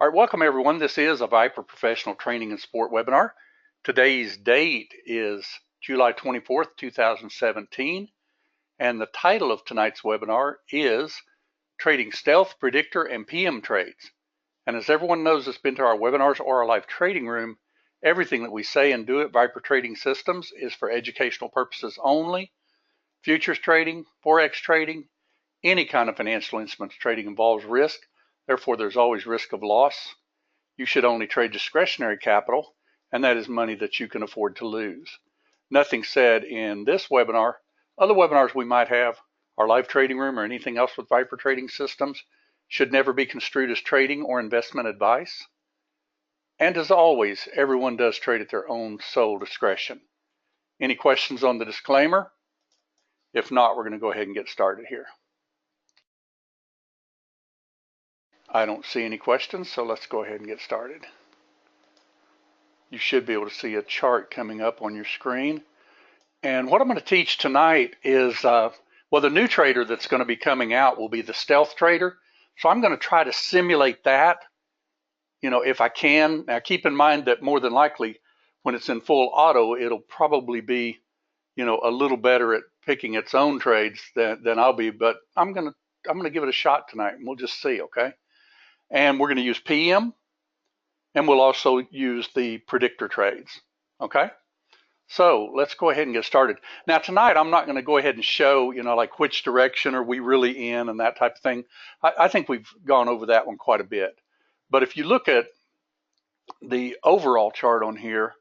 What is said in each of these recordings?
All right, welcome everyone. This is a Viper Professional Training and Sport webinar. Today's date is July 24th, 2017, and the title of tonight's webinar is Trading Stealth, Predictor, and PM Trades. And as everyone knows that's been to our webinars or our live trading room, everything that we say and do at Viper Trading Systems is for educational purposes only. Futures trading, Forex trading, any kind of financial instruments trading involves risk. Therefore, there's always risk of loss. You should only trade discretionary capital, and that is money that you can afford to lose. Nothing said in this webinar. Other webinars we might have, our live trading room or anything else with Viper Trading Systems, should never be construed as trading or investment advice. And as always, everyone does trade at their own sole discretion. Any questions on the disclaimer? If not, we're going to go ahead and get started here. I don't see any questions, so let's go ahead and get started. You should be able to see a chart coming up on your screen. And what I'm going to teach tonight is, well, the new trader that's going to be coming out will be the stealth trader. So I'm going to try to simulate that, if I can. Now, keep in mind that more than likely, when it's in full auto, it'll probably be, a little better at picking its own trades than I'll be. But I'm going to give it a shot tonight, and we'll just see, okay? And we're going to use PM, and we'll also use the predictor trades, okay? So let's go ahead and get started. Now tonight, I'm not going to go ahead and show, like which direction are we really in and that type of thing. I think we've gone over that one quite a bit. But if you look at the overall chart on here,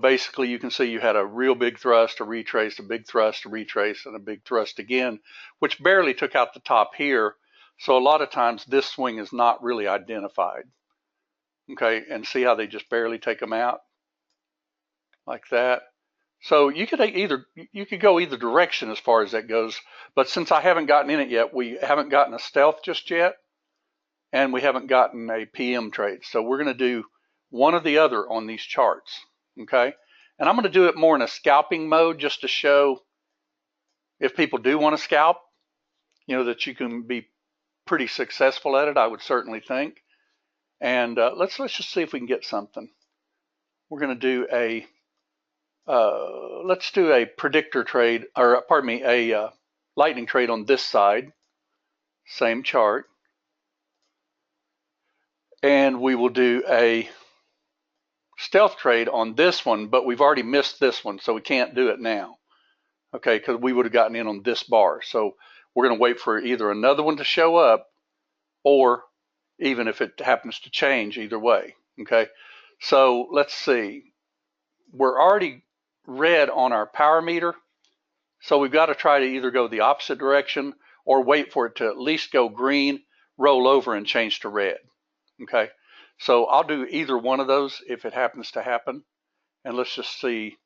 basically you can see you had a real big thrust, a retrace, a big thrust, a retrace, and a big thrust again, which barely took out the top here. So a lot of times this swing is not really identified. Okay, and see how they just barely take them out like that. So you could go either direction as far as that goes. But since I haven't gotten in it yet, we haven't gotten a stealth just yet, and we haven't gotten a PM trade. So we're going to do one or the other on these charts. Okay, and I'm going to do it more in a scalping mode just to show if people do want to scalp, that you can be pretty successful at it. I would certainly think. And let's just see if we can get something. We're going to do let's do a predictor trade, or pardon me, a lightning trade on this side, same chart. And we will do a stealth trade on this one, but we've already missed this one, so we can't do it now. Okay, because we would have gotten in on this bar. So we're going to wait for either another one to show up, or even if it happens to change, either way. Okay, so let's see. We're already red on our power meter, so we've got to try to either go the opposite direction or wait for it to at least go green, roll over, and change to red. Okay, so I'll do either one of those if it happens to happen, and let's just see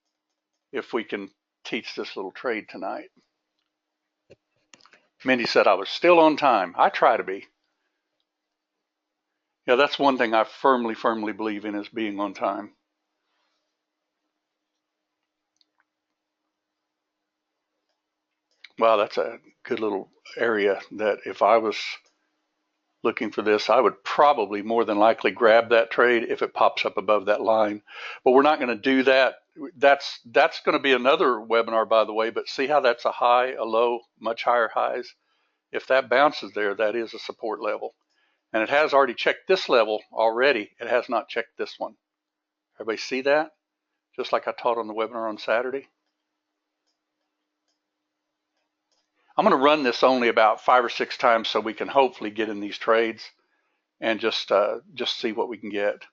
if we can teach this little trade tonight. Mindy said I was still on time. I try to be. Yeah, that's one thing I firmly believe in, is being on time. Wow, that's a good little area that if I was looking for this, I would probably more than likely grab that trade if it pops up above that line. But we're not going to do that. That's going to be another webinar, by the way, but see how that's a high, a low, much higher highs? If that bounces there, that is a support level. And it has already checked this level already. It has not checked this one. Everybody see that? Just like I taught on the webinar on Saturday. I'm going to run this only about 5 or 6 times so we can hopefully get in these trades and just see what we can get.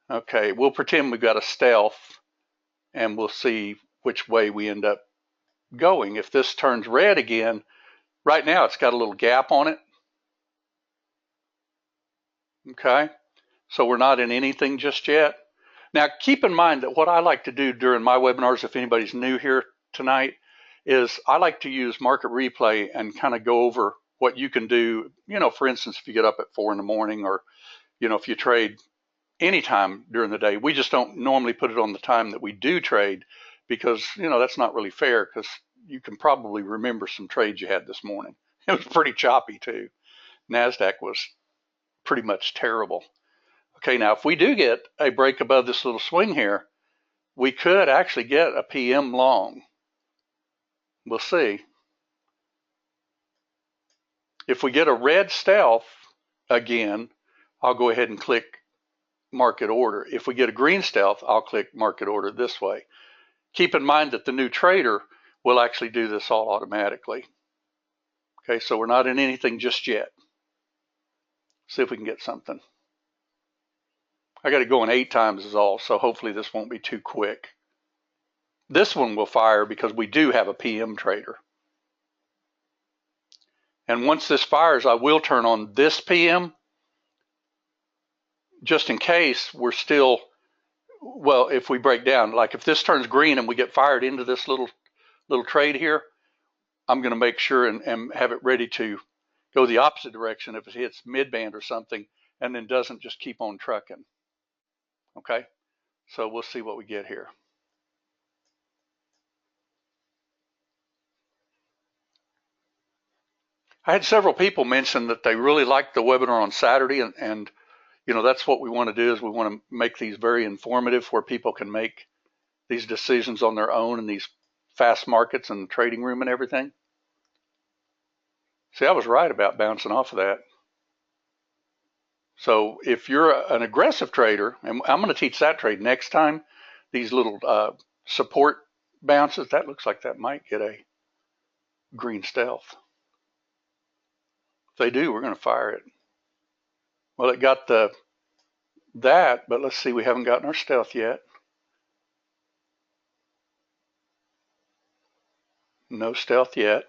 Okay, we'll pretend we've got a stealth and we'll see which way we end up going. If this turns red again, right now it's got a little gap on it. Okay, so we're not in anything just yet. Now keep in mind that what I like to do during my webinars, if anybody's new here tonight, is I like to use market replay and kind of go over what you can do. For instance, if you get up at 4 in the morning, or if you trade anytime during the day. We just don't normally put it on the time that we do trade, because that's not really fair, because you can probably remember some trades you had this morning. It was pretty choppy too. NASDAQ was pretty much terrible. Okay, now if we do get a break above this little swing here, we could actually get a PM long. We'll see. If we get a red stealth again, I'll go ahead and click market order. If we get a green stealth, I'll click market order this way. Keep in mind that the new trader will actually do this all automatically. Okay, so we're not in anything just yet. See if we can get something. I got it going 8 times is all, so hopefully this won't be too quick. This one will fire because we do have a PM trader. And once this fires, I will turn on this PM just in case we're still, well, if we break down, like if this turns green and we get fired into this little trade here, I'm going to make sure and have it ready to go the opposite direction if it hits mid-band or something and then doesn't just keep on trucking. Okay, so we'll see what we get here. I had several people mention that they really liked the webinar on Saturday, and you know, that's what we want to do, is we want to make these very informative where people can make these decisions on their own in these fast markets and the trading room and everything. See, I was right about bouncing off of that. So if you're an aggressive trader, and I'm going to teach that trade next time, these little support bounces, that looks like that might get a green stealth. If they do, we're going to fire it. Well, it got that, but let's see, we haven't gotten our stealth yet. No stealth yet.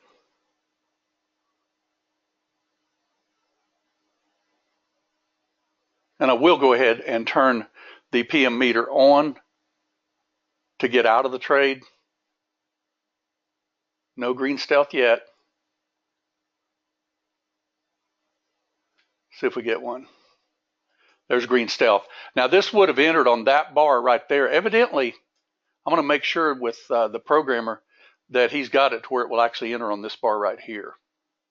And I will go ahead and turn the PM meter on to get out of the trade. No green stealth yet. See if we get one. There's green stealth. Now this would have entered on that bar right there. Evidently, I'm going to make sure with the programmer that he's got it to where it will actually enter on this bar right here.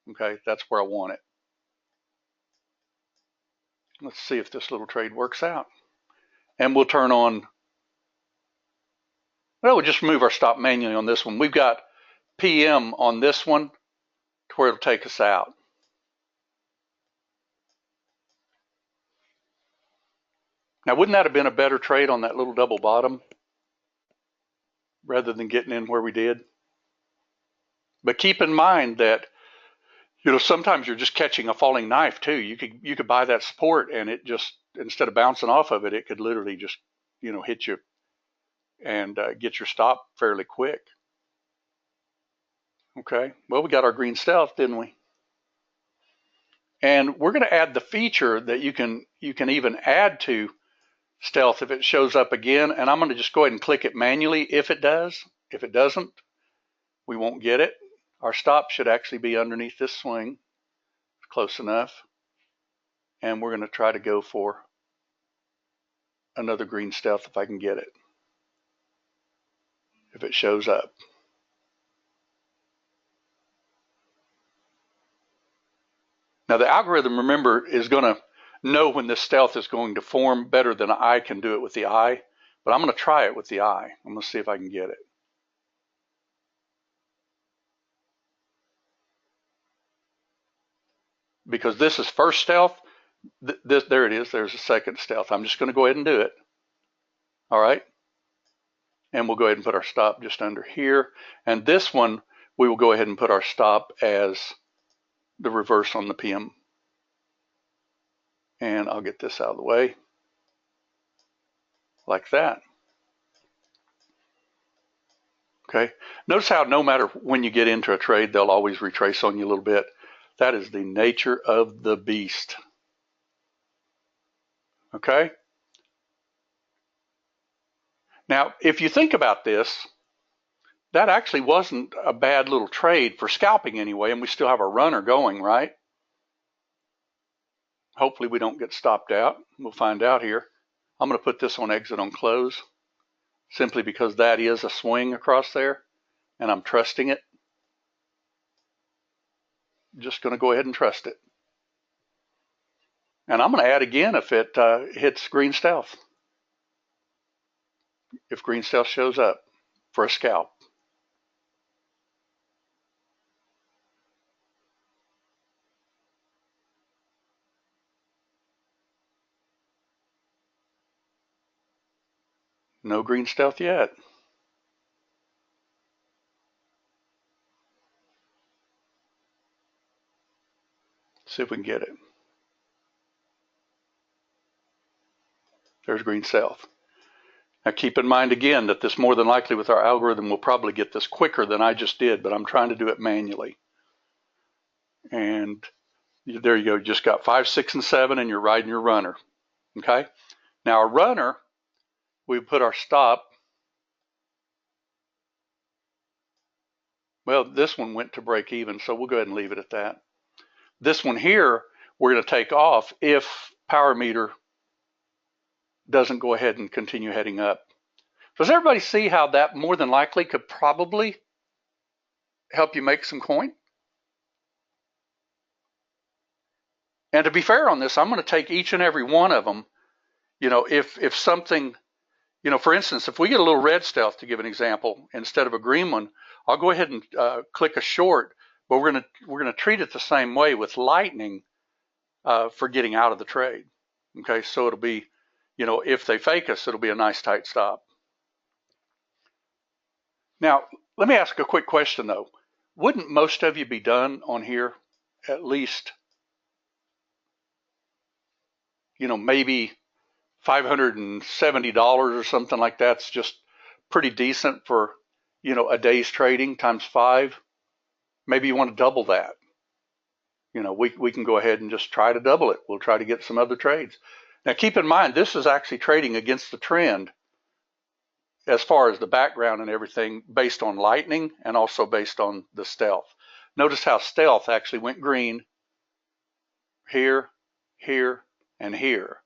Okay, that's where I want it. Let's see if this little trade works out. And we'll turn on, well, we'll just remove our stop manually on this one. We've got PM on this one to where it'll take us out. Now, wouldn't that have been a better trade on that little double bottom rather than getting in where we did? But keep in mind that, you know, sometimes you're just catching a falling knife too. You could buy that support and it just, instead of bouncing off of it, it could literally just, you know, hit you and get your stop fairly quick. Okay, well, we got our green stealth, didn't we? And we're going to add the feature that you can even add to stealth if it shows up again. And I'm going to just go ahead and click it manually if it does. If it doesn't, we won't get it. Our stop should actually be underneath this swing. Close enough. And we're going to try to go for another green stealth if I can get it. If it shows up. Now the algorithm, remember, is going to know when this stealth is going to form better than I can do it with the eye. But I'm going to try it with the eye. I'm going to see if I can get it. Because this is first stealth, there it is, there's a second stealth. I'm just going to go ahead and do it. All right. And we'll go ahead and put our stop just under here. And this one, we will go ahead and put our stop as the reverse on the PM. And I'll get this out of the way. Like that. Okay. Notice how no matter when you get into a trade, they'll always retrace on you a little bit. That is the nature of the beast. Okay? Now, if you think about this, that actually wasn't a bad little trade for scalping anyway, and we still have a runner going, right? Hopefully we don't get stopped out. We'll find out here. I'm going to put this on exit on close, simply because that is a swing across there, and I'm trusting it. Just going to go ahead and trust it. And I'm going to add again if it hits green stealth, if green stealth shows up for a scalp. No green stealth yet. See if we can get it. There's green stealth. Now keep in mind again that this more than likely with our algorithm will probably get this quicker than I just did, but I'm trying to do it manually. And there you go. You just got 5, 6, and 7, and you're riding your runner. Okay. Now our runner, we put our stop. Well, this one went to break even, so we'll go ahead and leave it at that. This one here, we're going to take off if power meter doesn't go ahead and continue heading up. Does everybody see how that more than likely could probably help you make some coin? And to be fair on this, I'm going to take each and every one of them. You know, if something, you know, for instance, if we get a little red stealth, to give an example, instead of a green one, I'll go ahead and click a short, but we're gonna treat it the same way with lightning for getting out of the trade. Okay, so it'll be, you know, if they fake us, it'll be a nice tight stop. Now, let me ask a quick question though. Wouldn't most of you be done on here at least, you know, maybe $570 or something like that's just pretty decent for, you know, a day's trading times 5. Maybe you want to double that. You know, we can go ahead and just try to double it. We'll try to get some other trades. Now keep in mind, this is actually trading against the trend as far as the background and everything based on lightning and also based on the stealth. Notice how stealth actually went green here, here, and here.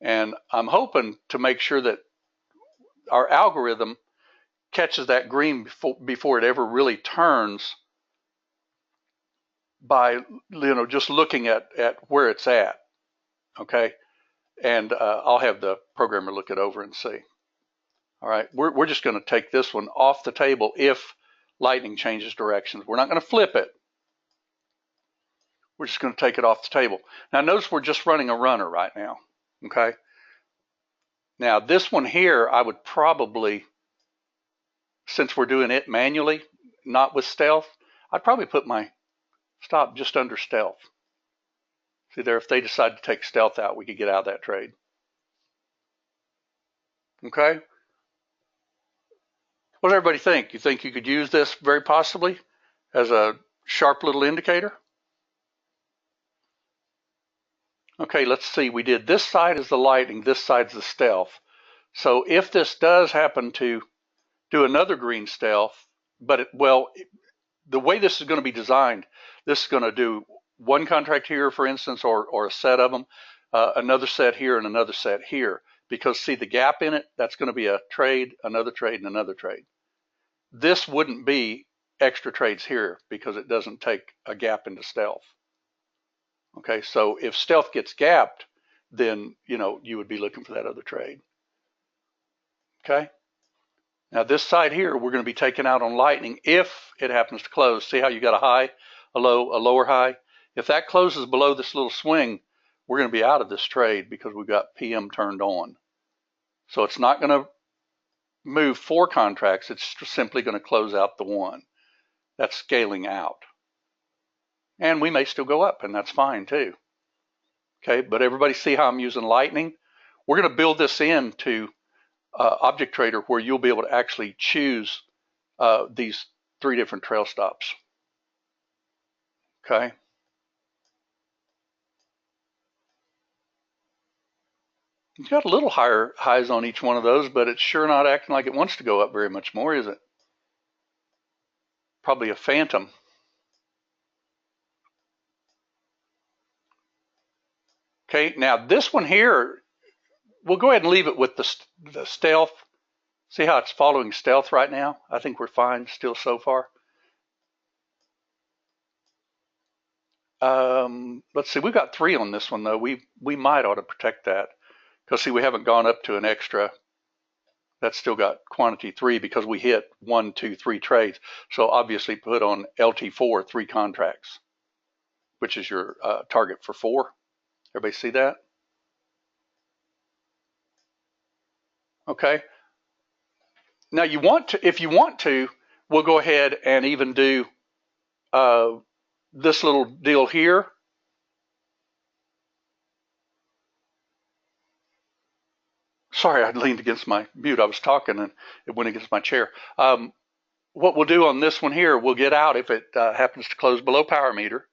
And I'm hoping to make sure that our algorithm catches that green before it ever really turns by, you know, just looking at where it's at. Okay. And I'll have the programmer look it over and see. All right. We're just going to take this one off the table if lightning changes directions. We're not going to flip it. We're just going to take it off the table. Now notice we're just running a runner right now. Okay. Now this one here, I would probably, since we're doing it manually, not with stealth, I'd probably put my stop just under stealth. See there, if they decide to take stealth out, we could get out of that trade. Okay. What does everybody think? You think you could use this very possibly as a sharp little indicator? Okay, let's see. We did this side is the lightning, this side's the stealth. So if this does happen to do another green stealth, but the way this is going to be designed, this is going to do one contract here, for instance, or a set of them, another set here and another set here. Because see the gap in it, that's going to be a trade, another trade, and another trade. This wouldn't be extra trades here because it doesn't take a gap into stealth. Okay, so if stealth gets gapped, then, you know, you would be looking for that other trade. Okay. Now this side here, we're going to be taking out on lightning if it happens to close. See how you got a high, a low, a lower high? If that closes below this little swing, we're going to be out of this trade because we've got PM turned on. So it's not going to move 4 contracts. It's simply going to close out the one. That's scaling out. And we may still go up, and that's fine too. Okay, but everybody see how I'm using lightning? We're going to build this into Object Trader where you'll be able to actually choose these 3 different trail stops. Okay. It's got a little higher highs on each one of those, but it's sure not acting like it wants to go up very much more, is it? Probably a phantom. Okay, now this one here, we'll go ahead and leave it with the stealth. See how it's following stealth right now? I think we're fine still so far. Let's see, we've got 3 on this one though. We might ought to protect that because see, we haven't gone up to an extra. That's still got quantity 3 because we hit 1, 2, 3 trades. So obviously put on LT4 3 contracts, which is your target for 4. Everybody see that? Okay. Now you want to, if you want to, we'll go ahead and even do this little deal here. Sorry, I leaned against my mute. I was talking and it went against my chair. What we'll do on this one here, we'll get out if it happens to close below power meter.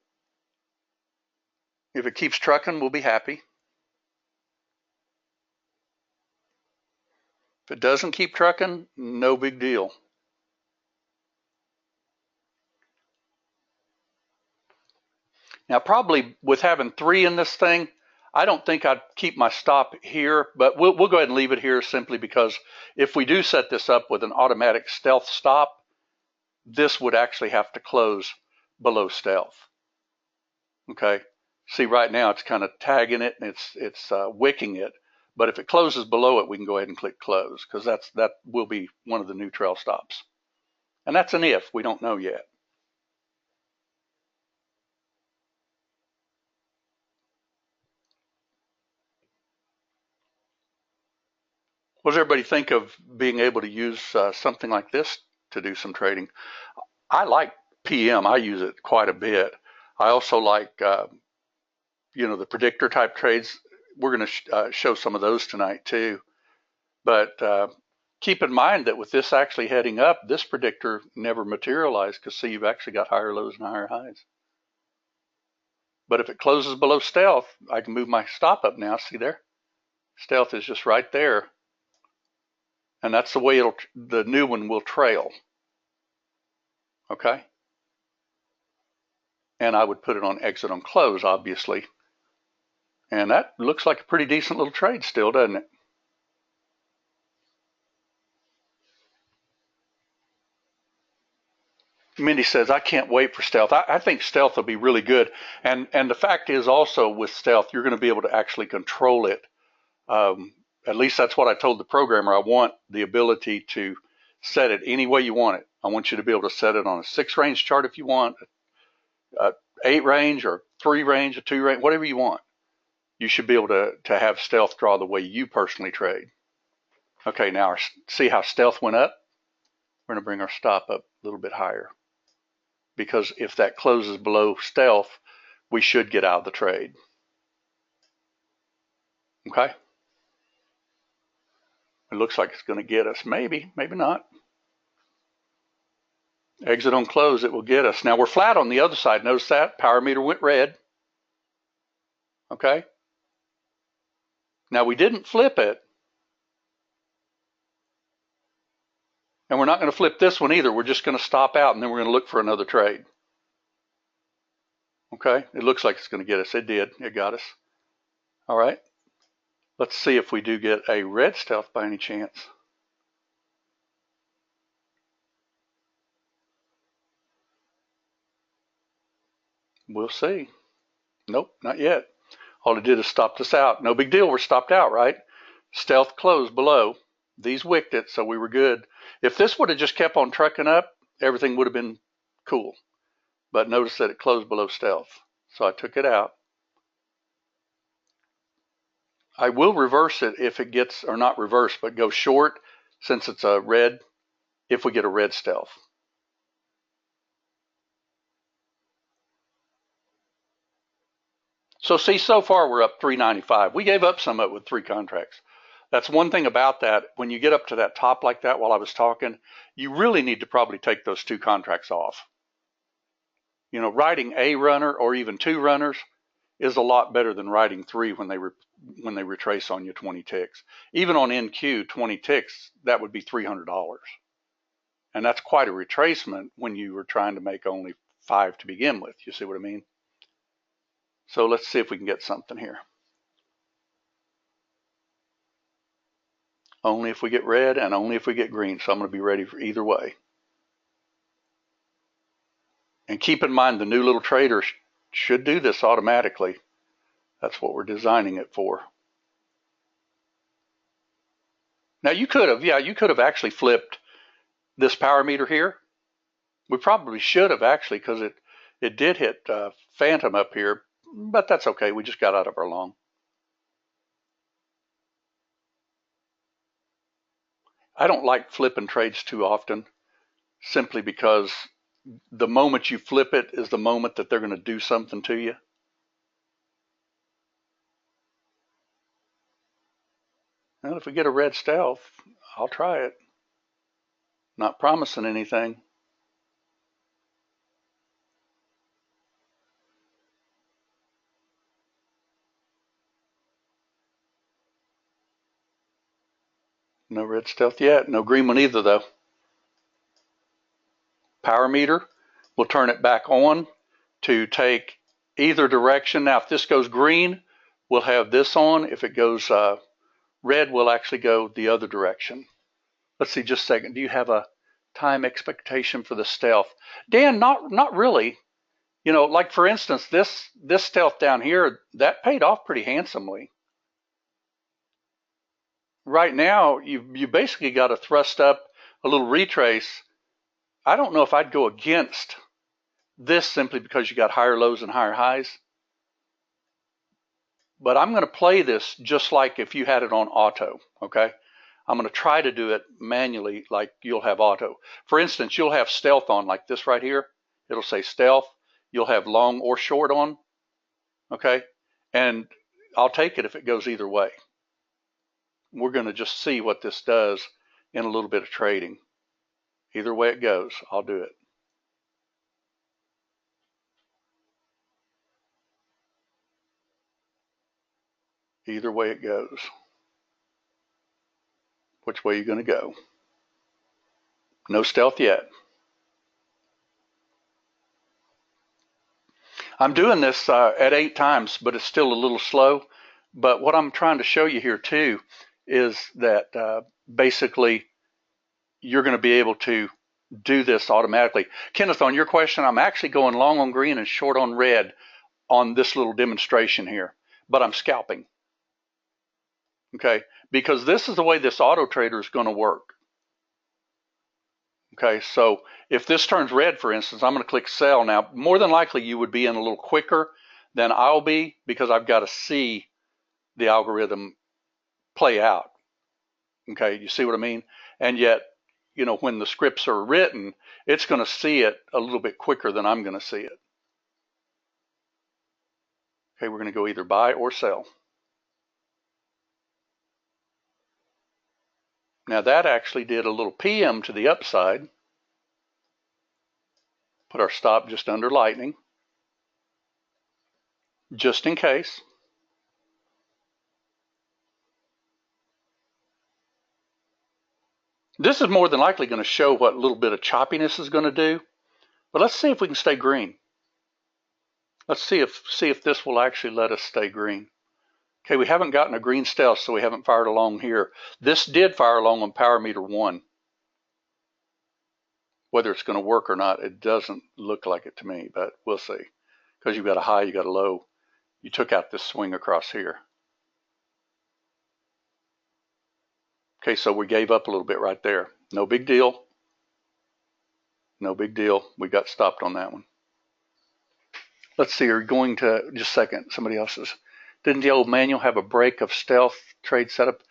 If it keeps trucking, we'll be happy. If it doesn't keep trucking, no big deal. Now, probably with having 3 in this thing, I don't think I'd keep my stop here, but we'll go ahead and leave it here simply because if we do set this up with an automatic stealth stop, this would actually have to close below stealth. Okay. See, right now it's kind of tagging it and it's wicking it. But if it closes below it, we can go ahead and click close because that will be one of the new trail stops. And that's an if. We don't know yet. What does everybody think of being able to use something like this to do some trading? I like PM. I use it quite a bit. I also like, the predictor type trades. We're going to show some of those tonight too. But keep in mind that with this actually heading up, this predictor never materialized because see, you've actually got higher lows and higher highs. But if it closes below stealth, I can move my stop up now. See there? Stealth is just right there. And that's the way the new one will trail. Okay? And I would put it on exit on close, obviously. And that looks like a pretty decent little trade still, doesn't it? Mindy says, I can't wait for stealth. I think stealth will be really good. And the fact is also with stealth, you're going to be able to actually control it. At least that's what I told the programmer. I want the ability to set it any way you want it. I want you to be able to set it on a 6 range chart if you want, a 8 range or 3 range, a 2 range, whatever you want. You should be able to have stealth draw the way you personally trade. Okay, now see how stealth went up? We're going to bring our stop up a little bit higher. Because if that closes below stealth, we should get out of the trade. Okay? It looks like it's going to get us. Maybe, maybe not. Exit on close, it will get us. Now we're flat on the other side. Notice that? Power meter went red. Okay? Now we didn't flip it. And we're not going to flip this one either. We're just going to stop out and then we're going to look for another trade. Okay? It looks like it's going to get us. It did. It got us. All right. Let's see if we do get a red stealth by any chance. We'll see. Nope, not yet. All it did is stop us out. No big deal. We're stopped out, right? Stealth closed below. These wicked it, so we were good. If this would have just kept on trucking up, everything would have been cool. But notice that it closed below stealth. So I took it out. I will reverse it if it gets, or not reverse, but go short since it's a red, if we get a red stealth. So see, so far we're up 395. We gave up some of it with 3 contracts. That's one thing about that. When you get up to that top like that while I was talking, you really need to probably take those 2 contracts off. You know, riding a runner or even 2 runners is a lot better than riding 3 when they retrace on you 20 ticks. Even on NQ 20 ticks, that would be $300. And that's quite a retracement when you were trying to make only 5 to begin with. You see what I mean? So let's see if we can get something here. Only if we get red and only if we get green. So I'm going to be ready for either way. And keep in mind the new little trader should do this automatically. That's what we're designing it for. Now you could have actually flipped this power meter here. We probably should have actually, because it did hit phantom up here, but that's okay. We just got out of our long. I don't like flipping trades too often, simply because the moment you flip it is the moment that they're going to do something to you. Well, if we get a red stealth, I'll try it. Not promising anything. No red stealth yet. No green one either, though. Power meter, we'll turn it back on to take either direction. Now, if this goes green, we'll have this on. If it goes red, we'll actually go the other direction. Let's see, just a second. Do you have a time expectation for the stealth? Dan, not really. You know, like for instance, this stealth down here, that paid off pretty handsomely. Right now, you basically got to thrust up a little retrace. I don't know if I'd go against this simply because you got higher lows and higher highs. But I'm going to play this just like if you had it on auto, okay? I'm going to try to do it manually like you'll have auto. For instance, you'll have stealth on like this right here. It'll say stealth. You'll have long or short on, okay? And I'll take it if it goes either way. We're going to just see what this does in a little bit of trading. Either way it goes, I'll do it. Either way it goes. Which way are you going to go? No stealth yet. I'm doing this at 8 times, but it's still a little slow. But what I'm trying to show you here too is that basically you're going to be able to do this automatically. Kenneth, on your question, I'm actually going long on green and short on red on this little demonstration here, but I'm scalping. Okay, because this is the way this auto trader is going to work. Okay, so if this turns red, for instance, I'm going to click sell. Now, more than likely, you would be in a little quicker than I'll be because I've got to see the algorithm play out. Okay, you see what I mean? And yet, you know, when the scripts are written, it's going to see it a little bit quicker than I'm going to see it. Okay, we're going to go either buy or sell. Now that actually did a little PM to the upside. Put our stop just under lightning, just in case. This is more than likely going to show what a little bit of choppiness is going to do, but let's see if we can stay green. Let's see if this will actually let us stay green. Okay, we haven't gotten a green stealth, so we haven't fired along here. This did fire along on power meter 1. Whether it's going to work or not, it doesn't look like it to me, but we'll see. Because you've got a high, you got a low. You took out this swing across here. Okay, so we gave up a little bit right there. No big deal. No big deal. We got stopped on that one. Let's see, are you going to, just a second, somebody else's. Didn't the old manual have a break of stealth trade setup?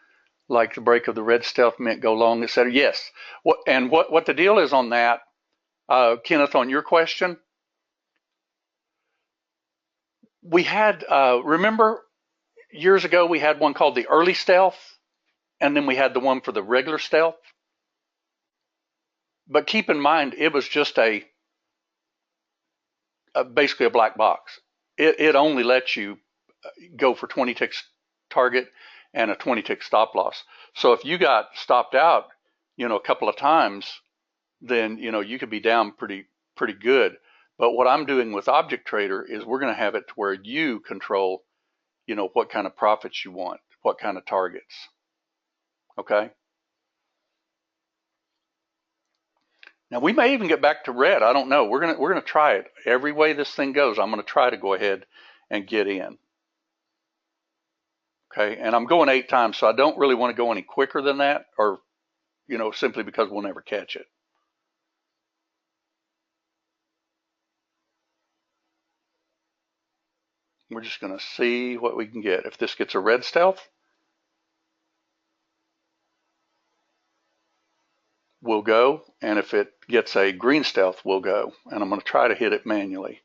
Like the break of the red stealth meant go long, etc. Yes. What the deal is on that, Kenneth, on your question, we had, remember years ago we had one called the early stealth, and then we had the one for the regular stealth. But keep in mind, it was just basically a black box. It only lets you go for 20 ticks target and a 20 tick stop loss. So if you got stopped out, you know, a couple of times, then, you know, you could be down pretty good. But what I'm doing with Object Trader is we're going to have it to where you control, you know, what kind of profits you want, what kind of targets. Okay. Now we may even get back to red. I don't know. We're gonna try it. Every way this thing goes, I'm gonna try to go ahead and get in. Okay, and I'm going 8 times, so I don't really want to go any quicker than that, or simply because we'll never catch it. We're just gonna see what we can get. If this gets a red stealth, we'll go, and if it gets a green stealth, we'll go, and I'm going to try to hit it manually.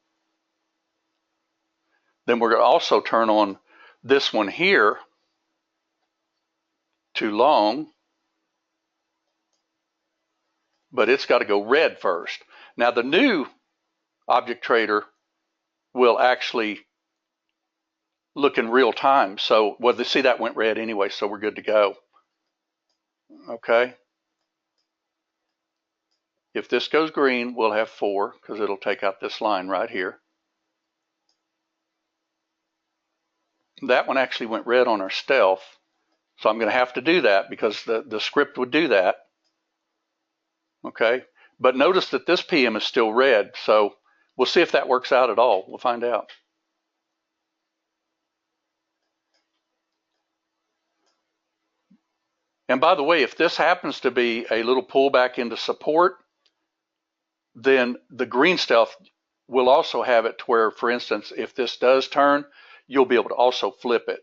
Then we're going to also turn on this one here to long, but it's got to go red first. Now the new object trader will actually look in real time, so see, that went red anyway, so we're good to go. Okay. If this goes green, we'll have 4 because it'll take out this line right here. That one actually went red on our stealth, so I'm going to have to do that because the script would do that. Okay, but notice that this PM is still red, so we'll see if that works out at all. We'll find out. And by the way, if this happens to be a little pullback into support, then the green stealth will also have it to where, for instance, if this does turn, you'll be able to also flip it.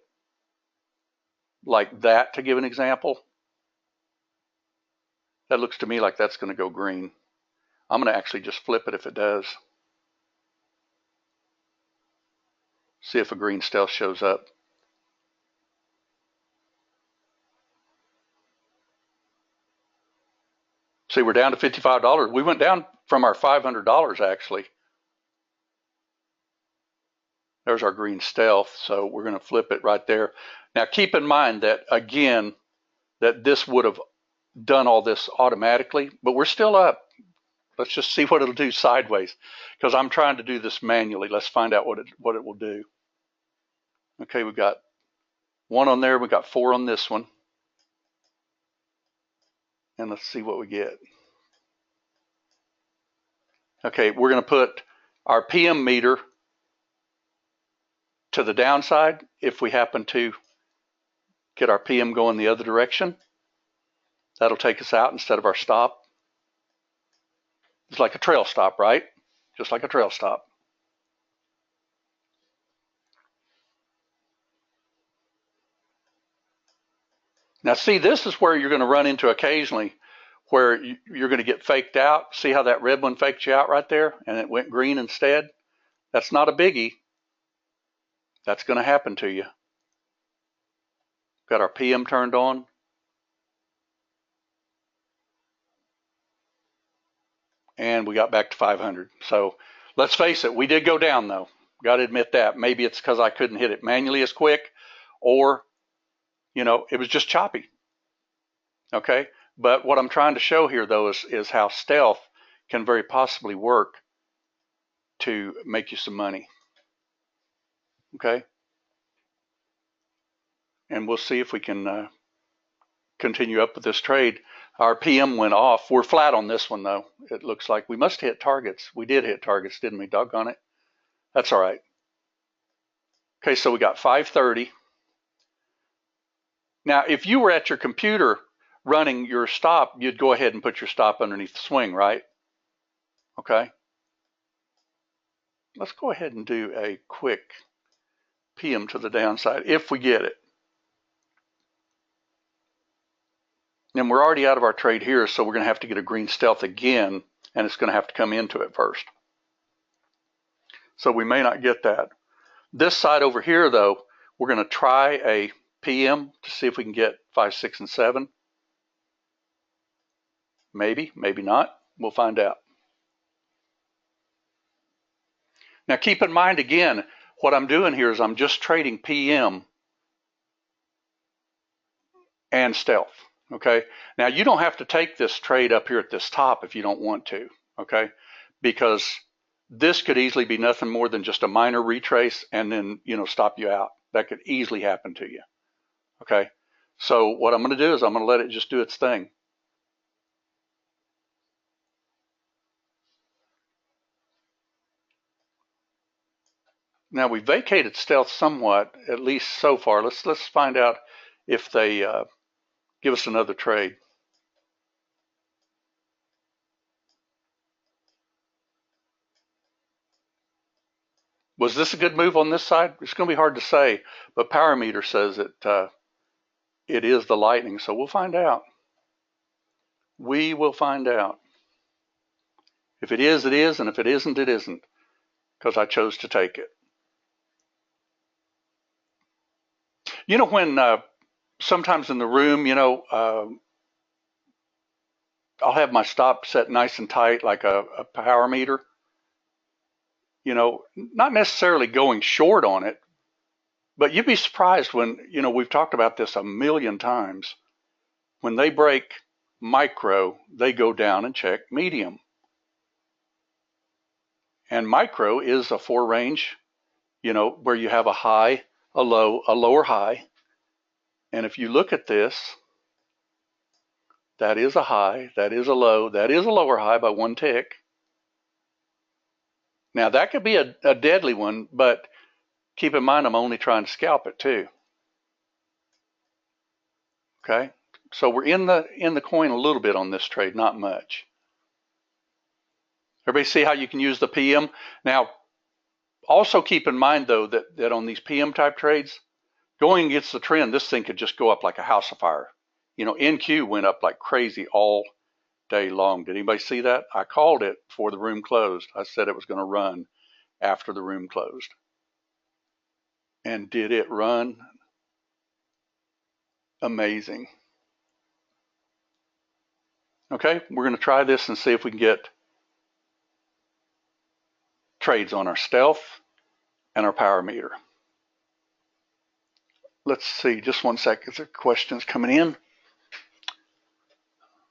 Like that, to give an example. That looks to me like that's going to go green. I'm going to actually just flip it if it does. See if a green stealth shows up. See, we're down to $55. We went down from our $500 actually. There's our green stealth, so we're going to flip it right there. Now keep in mind that, again, that this would have done all this automatically, but we're still up. Let's just see what it'll do sideways, because I'm trying to do this manually. Let's find out what it will do. Okay, we've got 1 on there, we got 4 on this one. And let's see what we get. Okay, we're going to put our PM meter to the downside if we happen to get our PM going the other direction. That'll take us out instead of our stop. It's like a trail stop, right? Just like a trail stop. Now see, this is where you're going to run into occasionally where you're going to get faked out. See how that red one faked you out right there and it went green instead? That's not a biggie. That's going to happen to you. Got our PM turned on. And we got back to 500. So let's face it, we did go down though. Got to admit that. Maybe it's because I couldn't hit it manually as quick, or, it was just choppy. Okay. But what I'm trying to show here though is how stealth can very possibly work to make you some money. Okay. And we'll see if we can continue up with this trade. Our PM went off. We're flat on this one though. It looks like we must hit targets. We did hit targets, didn't we? Doggone it. That's all right. Okay, so we got 530. Now, if you were at your computer running your stop, you'd go ahead and put your stop underneath the swing, right? Okay. Let's go ahead and do a quick PM to the downside if we get it. And we're already out of our trade here, so we're going to have to get a green stealth again, and it's going to have to come into it first. So we may not get that. This side over here, though, we're going to try a PM to see if we can get 5, 6, and 7. Maybe, maybe not. We'll find out. Now keep in mind again, what I'm doing here is I'm just trading PM and stealth. Okay. Now you don't have to take this trade up here at this top if you don't want to. Okay. Because this could easily be nothing more than just a minor retrace and then, stop you out. That could easily happen to you. Okay. So what I'm going to do is I'm going to let it just do its thing. Now we vacated stealth somewhat, at least so far. Let's find out if they give us another trade. Was this a good move on this side? It's going to be hard to say, but power meter says it is the lightning, so we'll find out. We will find out. If it is, it is, and if it isn't, it isn't, because I chose to take it. You know, when sometimes in the room, I'll have my stop set nice and tight, like a power meter. Not necessarily going short on it, but you'd be surprised when, we've talked about this a million times. When they break micro, they go down and check medium. And micro is a 4-range, where you have a high, a low, a lower high. And if you look at this, that is a high, that is a low, that is a lower high by 1 tick. Now that could be a deadly one, but keep in mind I'm only trying to scalp it too. Okay, so we're in the coin a little bit on this trade, not much. Everybody see how you can use the PM? Now, also keep in mind though that on these PM type trades, going against the trend, this thing could just go up like a house of fire. NQ went up like crazy all day long. Did anybody see that? I called it before the room closed. I said it was going to run after the room closed. And did it run? Amazing. Okay, we're going to try this and see if we can get trades on our stealth and our power meter. Let's see, just 1 second. Is there questions coming in?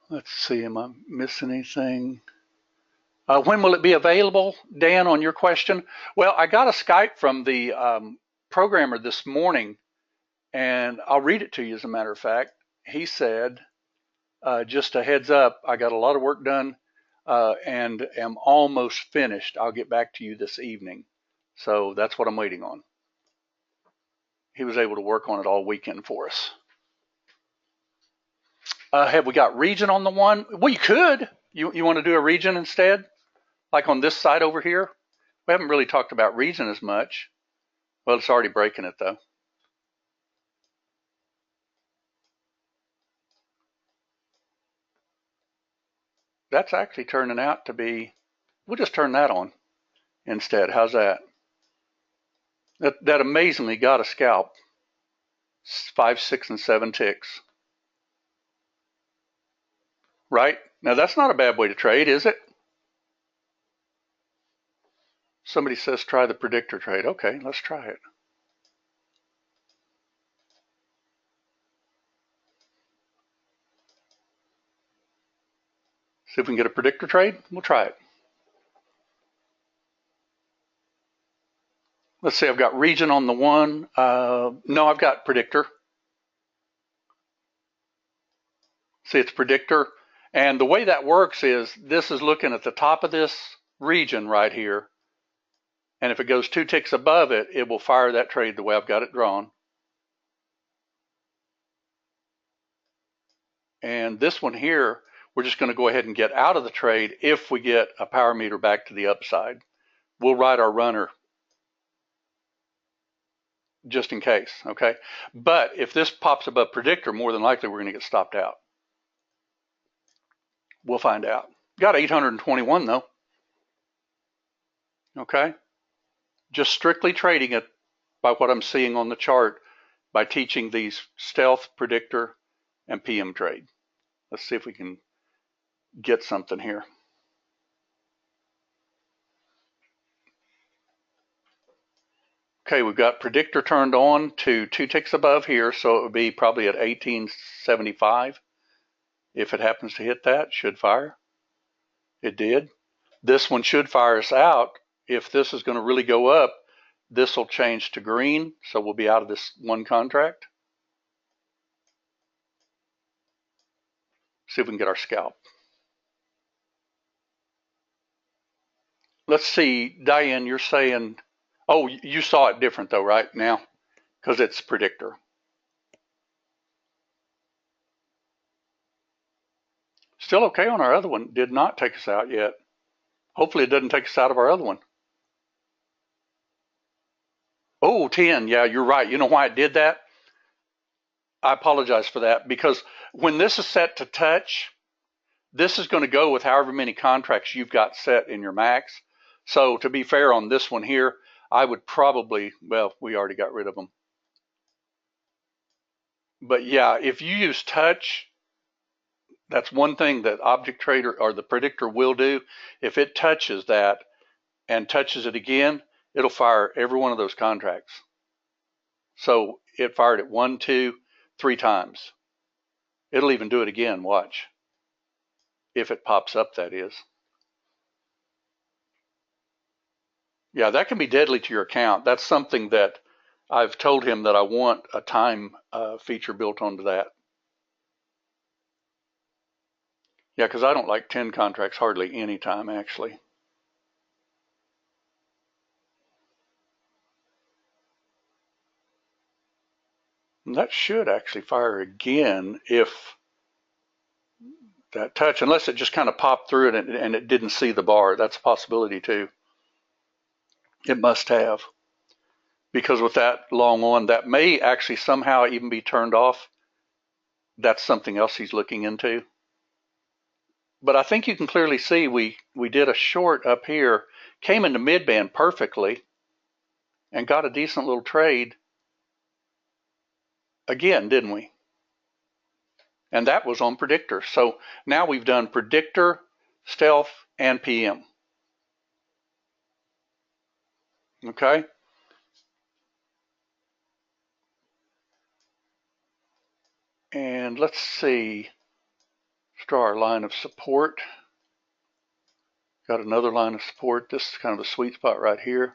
Let's see, am I missing anything? When will it be available, Dan, on your question? Well, I got a Skype from the programmer this morning, and I'll read it to you as a matter of fact. He said, just a heads up, I got a lot of work done and am almost finished. I'll get back to you this evening. So that's what I'm waiting on. He was able to work on it all weekend for us. Have we got region on the one? Well, you could. You want to do a region instead? Like on this side over here? We haven't really talked about region as much. Well, it's already breaking it though. That's actually turning out to be, we'll just turn that on instead. How's that? That amazingly got a scalp. 5, 6, and 7 ticks. Right? Now that's not a bad way to trade, is it? Somebody says try the predictor trade. Okay, let's try it. See if we can get a predictor trade. We'll try it. Let's see, I've got region on the one. No, I've got predictor. See, it's predictor. And the way that works is this is looking at the top of this region right here. And if it goes 2 ticks above it, it will fire that trade the way I've got it drawn. And this one here, we're just going to go ahead and get out of the trade if we get a power meter back to the upside. We'll ride our runner just in case, okay? But if this pops above predictor, more than likely we're going to get stopped out. We'll find out. Got 821 though. Okay? Just strictly trading it by what I'm seeing on the chart by teaching these stealth, predictor, and PM trade. Let's see if we can get something here. Okay, we've got predictor turned on to 2 ticks above here, so it would be probably at 1875. If it happens to hit that, should fire. It did. This one should fire us out. If this is going to really go up, this will change to green, so we'll be out of this one contract. See if we can get our scalp. Let's see, Diane, you're saying Oh, you saw it different though, right now? Because it's predictor. Still okay on our other one. Did not take us out yet. Hopefully it doesn't take us out of our other one. Oh, 10. Yeah, you're right. You know why it did that? I apologize for that because when this is set to touch, this is going to go with however many contracts you've got set in your max. So to be fair on this one here, I would probably, well, we already got rid of them. But yeah, if you use touch, that's one thing that Object Trader or the predictor will do. If it touches that and touches it again, it'll fire every one of those contracts. So it fired it 1, 2, 3 times. It'll even do it again, watch. If it pops up, that is. Yeah, that can be deadly to your account. That's something that I've told him that I want a time feature built onto that. Yeah, because I don't like 10 contracts hardly any time, actually. And that should actually fire again if that touch, unless it just kind of popped through it and it didn't see the bar. That's a possibility too. It must have. Because with that long on, that may actually somehow even be turned off. That's something else he's looking into. But I think you can clearly see we did a short up here, came into midband perfectly, and got a decent little trade again, didn't we? And that was on predictor. So now we've done predictor, stealth, and PM. Okay? And let's see. Let's draw our line of support. Got another line of support. This is kind of a sweet spot right here.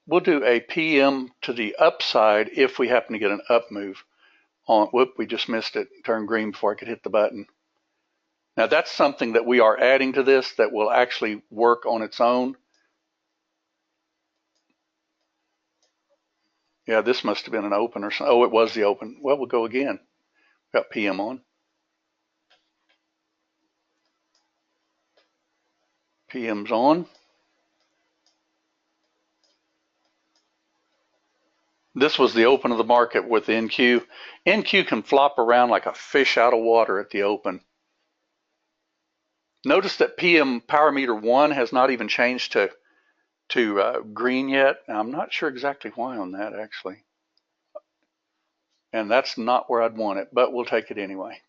We'll do a PM to the upside if we happen to get an up move. Whoop, we just missed it. Turned green before I could hit the button. Now that's something that we are adding to this that will actually work on its own. Yeah, this must have been an open or something. Oh, it was the open. Well, we'll go again. Got PM on. PM's on. This was the open of the market with NQ. NQ can flop around like a fish out of water at the open. Notice that PM power meter 1 has not even changed to green yet. Now, I'm not sure exactly why on that actually. And that's not where I'd want it, but we'll take it anyway.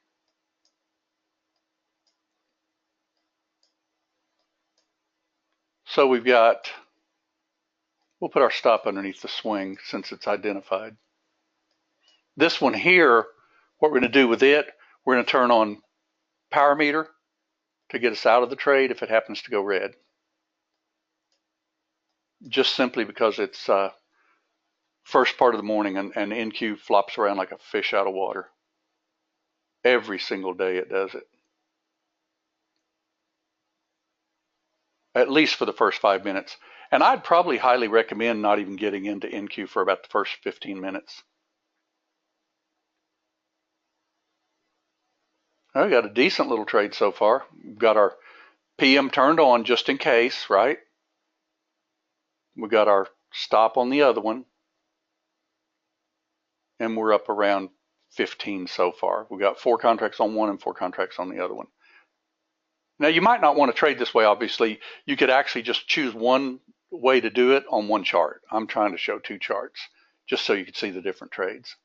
So we've got, we'll put our stop underneath the swing since it's identified. This one here, what we're going to do with it, we're going to turn on power meter to get us out of the trade if it happens to go red. Just simply because it's first part of the morning and NQ flops around like a fish out of water. Every single day it does it. At least for the first 5 minutes. And I'd probably highly recommend not even getting into NQ for about the first 15 minutes. Well, we got a decent little trade so far. We've got our PM turned on just in case, right? We got our stop on the other one. And we're up around 15 so far. We got 4 contracts on one and 4 contracts on the other one. Now, you might not want to trade this way, obviously. You could actually just choose one way to do it on one chart. I'm trying to show 2 charts just so you can see the different trades.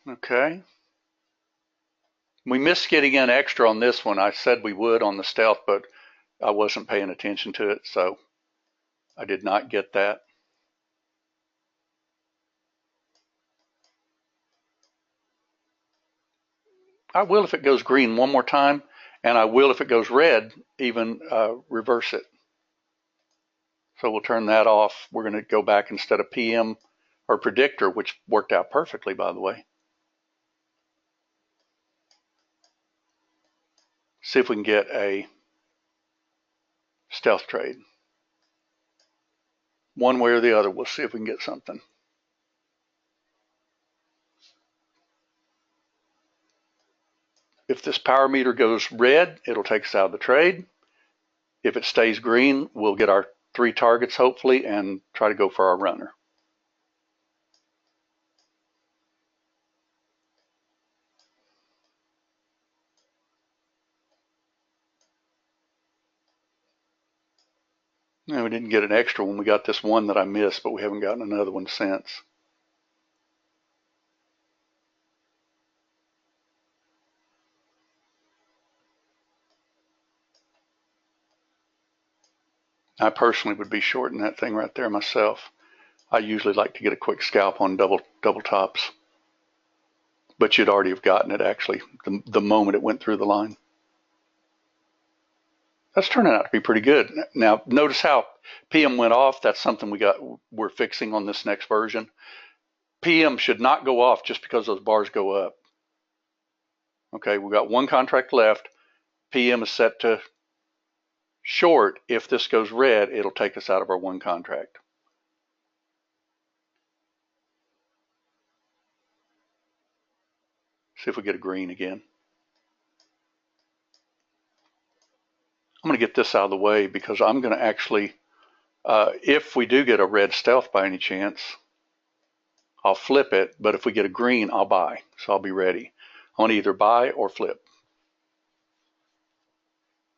Okay. We missed getting in extra on this one. I said we would on the stealth, but I wasn't paying attention to it, so I did not get that. I will if it goes green one more time, and I will if it goes red, even reverse it. So we'll turn that off. We're going to go back instead of PM or predictor, which worked out perfectly, by the way. See if we can get a stealth trade. One way or the other, we'll see if we can get something. If this power meter goes red, it'll take us out of the trade. If it stays green, we'll get our 3 targets hopefully and try to go for our runner. No, we didn't get an extra one. We got this one that I missed, but we haven't gotten another one since. I personally would be shorting that thing right there myself. I usually like to get a quick scalp on double tops. But you'd already have gotten it actually the moment it went through the line. That's turning out to be pretty good. Now notice how PM went off. That's something we're fixing on this next version. PM should not go off just because those bars go up. Okay, we've got one contract left. PM is set to short. If this goes red, it'll take us out of our one contract. See if we get a green again. I'm going to get this out of the way because I'm going to actually, if we do get a red stealth by any chance, I'll flip it. But if we get a green, I'll buy. So I'll be ready. I want to either buy or flip.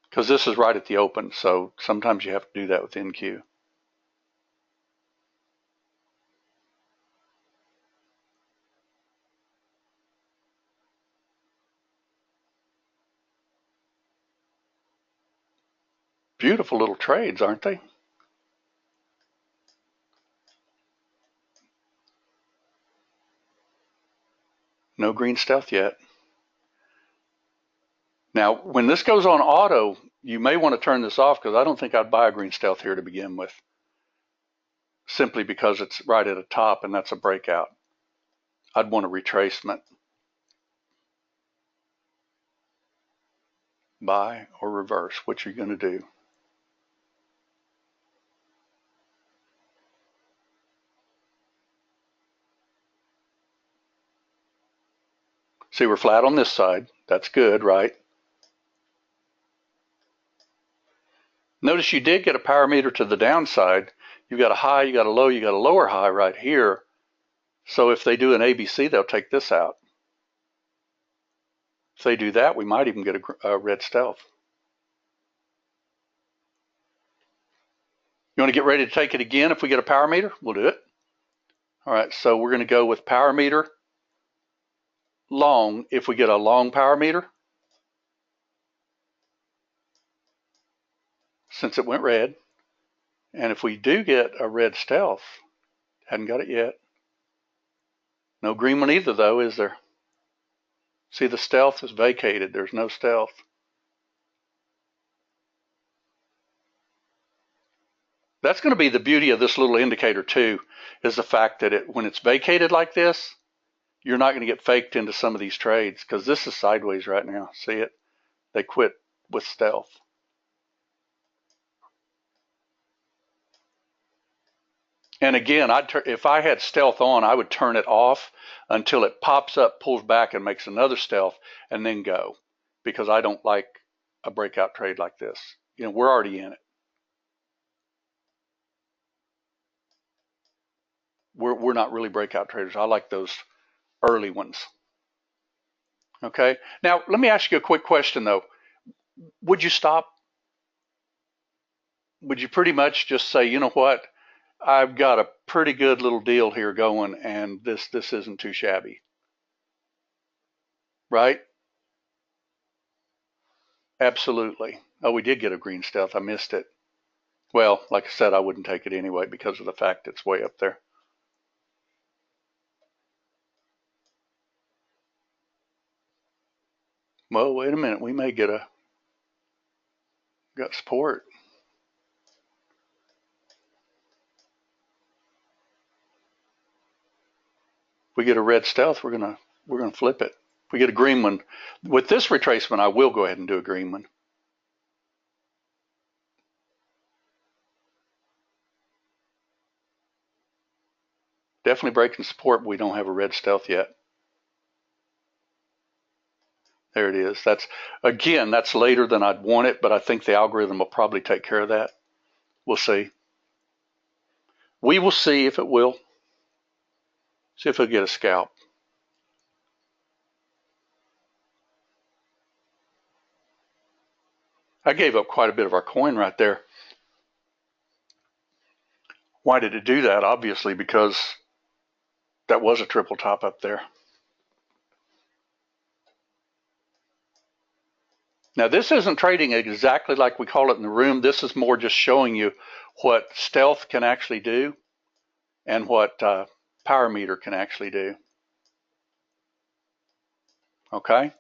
Because this is right at the open, so sometimes you have to do that with NQ. Beautiful little trades, aren't they? No green stealth yet. Now, when this goes on auto, you may want to turn this off because I don't think I'd buy a green stealth here to begin with. Simply because it's right at the top and that's a breakout. I'd want a retracement. Buy or reverse, what you're going to do. See, we're flat on this side. That's good, right? Notice you did get a power meter to the downside. You've got a high, you got a low, you got a lower high right here. So if they do an ABC, they'll take this out. If they do that, we might even get a red stealth. You want to get ready to take it again if we get a power meter? We'll do it. All right, so we're going to go with power meter long if we get a long power meter. Since it went red. And if we do get a red stealth, hadn't got it yet. No green one either though, is there? See, the stealth is vacated. There's no stealth. That's going to be the beauty of this little indicator too, is the fact that when it's vacated like this, you're not going to get faked into some of these trades because this is sideways right now. See it? They quit with stealth. And again, if I had stealth on, I would turn it off until it pops up, pulls back, and makes another stealth, and then go. Because I don't like a breakout trade like this. You know, we're already in it. We're not really breakout traders. I like those early ones. Okay. Now, let me ask you a quick question, though. Would you stop? Would you pretty much just say, you know what? I've got a pretty good little deal here going, and this isn't too shabby, right? Absolutely. Oh, we did get a green stealth. I missed it. Well, like I said, I wouldn't take it anyway because of the fact it's way up there. Well, wait a minute. We may got support. If we get a red stealth, we're gonna flip it. If we get a green one, with this retracement, I will go ahead and do a green one. Definitely breaking support, but we don't have a red stealth yet. There it is. That's later than I'd want it, but I think the algorithm will probably take care of that. We'll see. We will see if it will. See if it'll get a scalp. I gave up quite a bit of our coin right there. Why did it do that? Obviously because that was a triple top up there. Now this isn't trading exactly like we call it in the room. This is more just showing you what stealth can actually do and what power meter can actually do. Okay?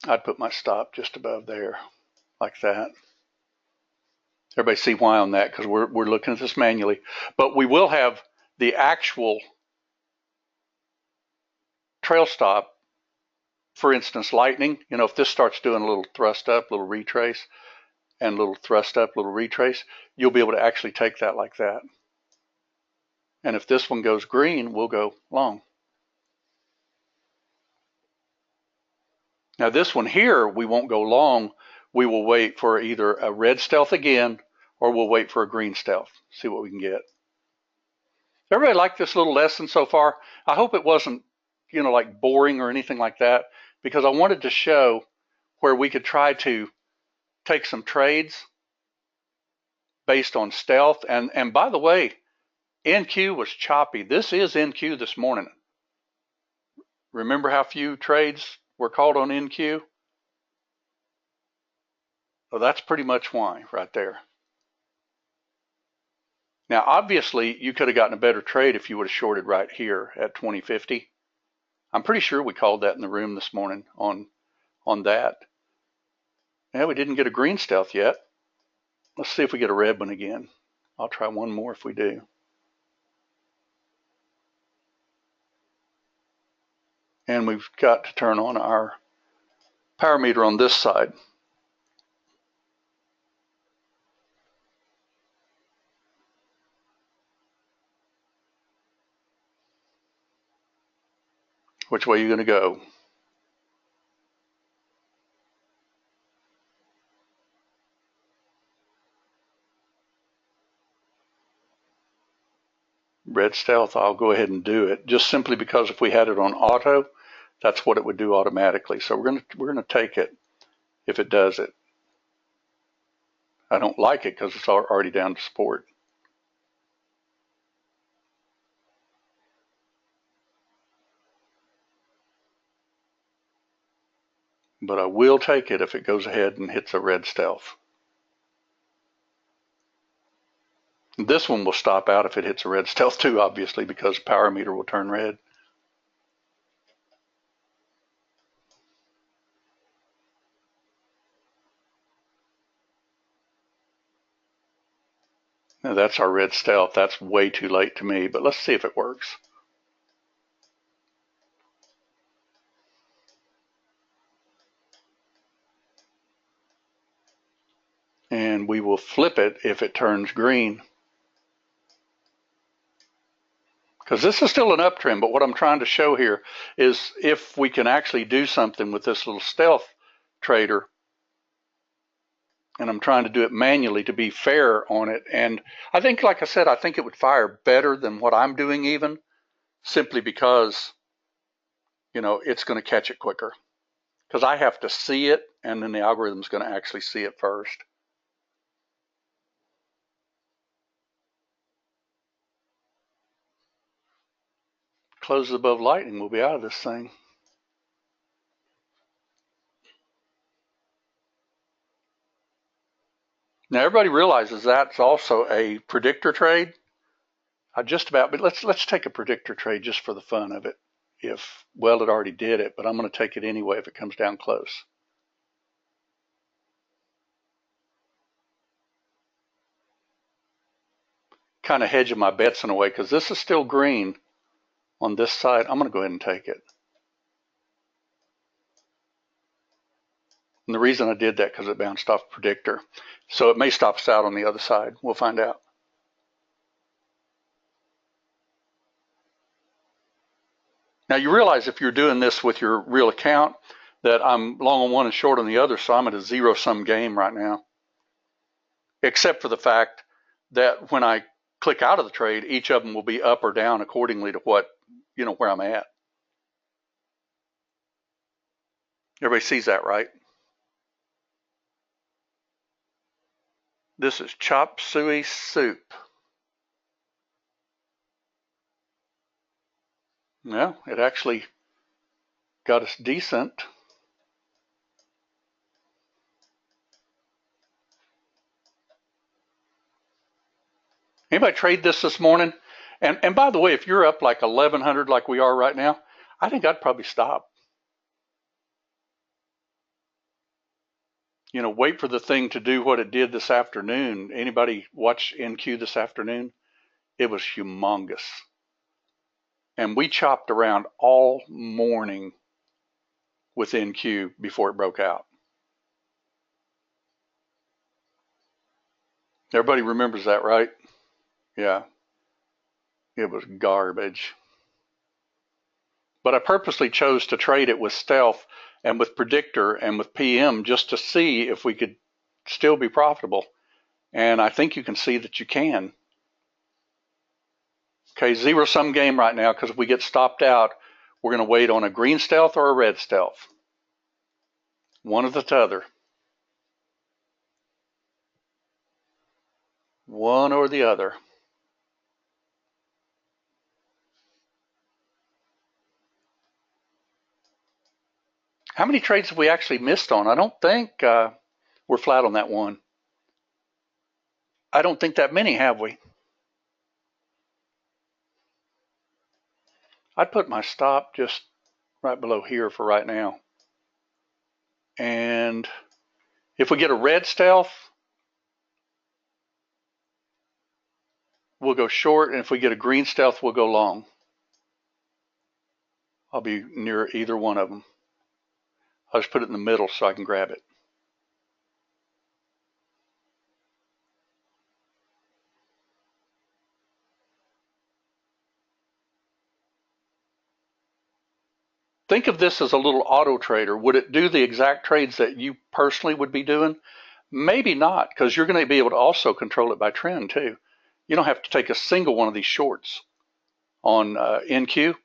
I'd put my stop just above there, like that. Everybody see why on that? Because we're looking at this manually. But we will have the actual trail stop. For instance, lightning, if this starts doing a little thrust up, little retrace, and little thrust up, little retrace, you'll be able to actually take that like that. And if this one goes green, we'll go long. Now this one here, we won't go long. We will wait for either a red stealth again, or we'll wait for a green stealth. See what we can get. Everybody like this little lesson so far? I hope it wasn't, like boring or anything like that, because I wanted to show where we could try to take some trades based on stealth. And by the way, NQ was choppy. This is NQ this morning. Remember how few trades were called on NQ? Well, that's pretty much why right there. Now, obviously, you could have gotten a better trade if you would have shorted right here at 2050. I'm pretty sure we called that in the room this morning on that. Yeah, we didn't get a green stealth yet. Let's see if we get a red one again. I'll try one more if we do. And we've got to turn on our power meter on this side. Which way are you going to go? Red stealth, I'll go ahead and do it, just simply because if we had it on auto, that's what it would do automatically. So we're gonna take it if it does it. I don't like it because it's already down to support. But I will take it if it goes ahead and hits a red stealth. This one will stop out if it hits a red stealth too, obviously, because power meter will turn red. Now that's our red stealth. That's way too late to me, but let's see if it works. And we will flip it if it turns green. Because this is still an uptrend, but what I'm trying to show here is if we can actually do something with this little stealth trader, and I'm trying to do it manually to be fair on it. And I think, like I said, I think it would fire better than what I'm doing even, simply because, it's going to catch it quicker. Because I have to see it, and then the algorithm's going to actually see it first. Closes above lightning, we'll be out of this thing. Now everybody realizes that's also a predictor trade. But let's take a predictor trade just for the fun of it. It already did it, but I'm going to take it anyway if it comes down close. kind of hedging my bets in a way because this is still green on this side. I'm going to go ahead and take it. And the reason I did that because it bounced off predictor. So it may stop us out on the other side. We'll find out. Now you realize if you're doing this with your real account that I'm long on one and short on the other, so I'm at a zero-sum game right now. Except for the fact that when I click out of the trade, each of them will be up or down accordingly to what, where I'm at. Everybody sees that, right? This is chop suey soup. Yeah, it actually got us decent. Anybody trade this morning? And by the way, if you're up like 1,100 like we are right now, I think I'd probably stop. Wait for the thing to do what it did this afternoon. Anybody watch NQ this afternoon? It was humongous. And we chopped around all morning with NQ before it broke out. Everybody remembers that, right? Yeah. It was garbage. But I purposely chose to trade it with stealth and with predictor and with PM just to see if we could still be profitable. And I think you can see that you can. Okay, zero-sum game right now because if we get stopped out, we're going to wait on a green stealth or a red stealth. One or the t'other. One or the other. How many trades have we actually missed on? I don't think we're flat on that one. I don't think that many, have we? I'd put my stop just right below here for right now. And if we get a red stealth, we'll go short. And if we get a green stealth, we'll go long. I'll be near either one of them. I'll just put it in the middle so I can grab it. Think of this as a little auto trader. Would it do the exact trades that you personally would be doing? Maybe not, because you're going to be able to also control it by trend too. You don't have to take a single one of these shorts on NQ.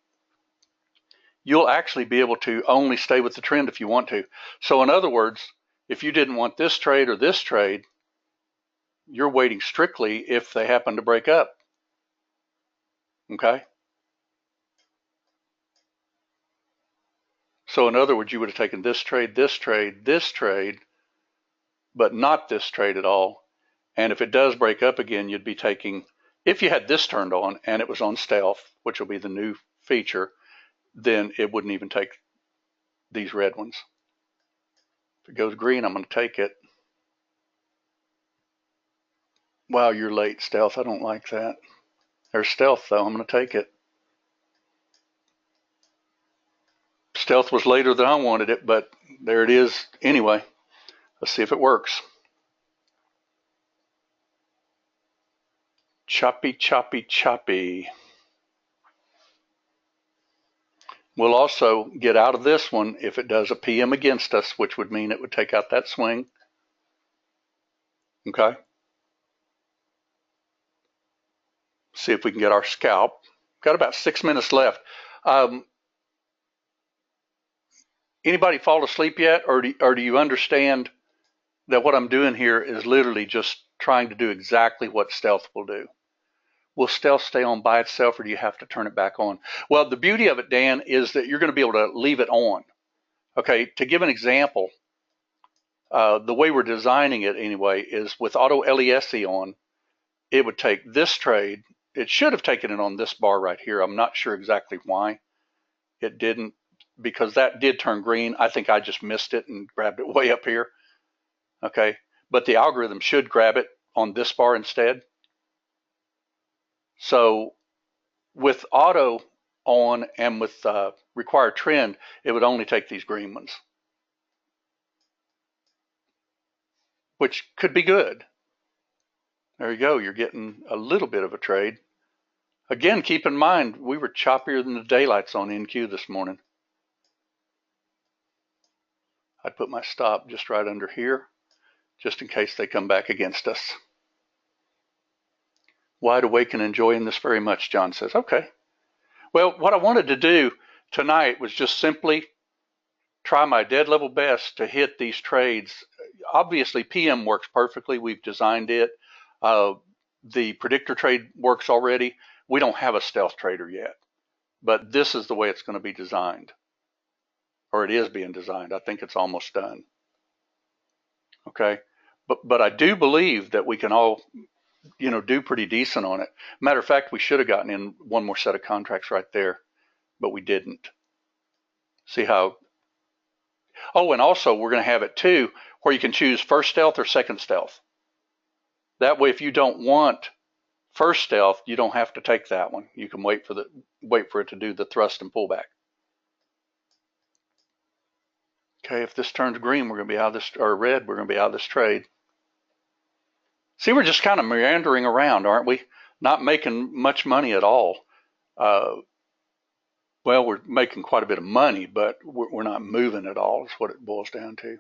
You'll actually be able to only stay with the trend if you want to. So in other words, if you didn't want this trade or this trade, you're waiting strictly if they happen to break up. Okay? So in other words, you would have taken this trade, this trade, this trade, but not this trade at all. And if it does break up again, you'd be taking, if you had this turned on and it was on stealth, which will be the new feature, then it wouldn't even take these red ones. If it goes green, I'm going to take it. Wow, you're late, stealth. I don't like that. There's stealth, though. I'm going to take it. Stealth was later than I wanted it, but there it is anyway. Let's see if it works. Choppy, choppy, choppy. We'll also get out of this one if it does a PM against us, which would mean it would take out that swing. Okay. See if we can get our scalp. Got about 6 minutes left. Anybody fall asleep yet, or do you understand that what I'm doing here is literally just trying to do exactly what stealth will do? Will stealth stay on by itself, or do you have to turn it back on? Well, the beauty of it, Dan, is that you're going to be able to leave it on. Okay, to give an example, the way we're designing it anyway is with auto LESE on, it would take this trade. It should have taken it on this bar right here. I'm not sure exactly why it didn't, because that did turn green. I think I just missed it and grabbed it way up here. Okay, but the algorithm should grab it on this bar instead. So with auto on and with required trend, it would only take these green ones, which could be good. There you go. You're getting a little bit of a trade. Again, keep in mind, we were choppier than the daylights on NQ this morning. I'd put my stop just right under here, just in case they come back against us. Wide awake and enjoying this very much, John says. Okay. Well, what I wanted to do tonight was just simply try my dead level best to hit these trades. Obviously, PM works perfectly. We've designed it. The predictor trade works already. We don't have a stealth trader yet, but this is the way it's going to be designed, or it is being designed. I think it's almost done. Okay, but I do believe that we can all, do pretty decent on it. Matter of fact, we should have gotten in one more set of contracts right there, but we didn't. See how? Oh, and also we're going to have it too, where you can choose first stealth or second stealth. That way, if you don't want first stealth, you don't have to take that one. You can wait for it to do the thrust and pullback. Okay, if this turns green, we're going to be out of this, or red, we're going to be out of this trade. See, we're just kind of meandering around, aren't we? Not making much money at all. Well, we're making quite a bit of money, but we're not moving at all, is what it boils down to.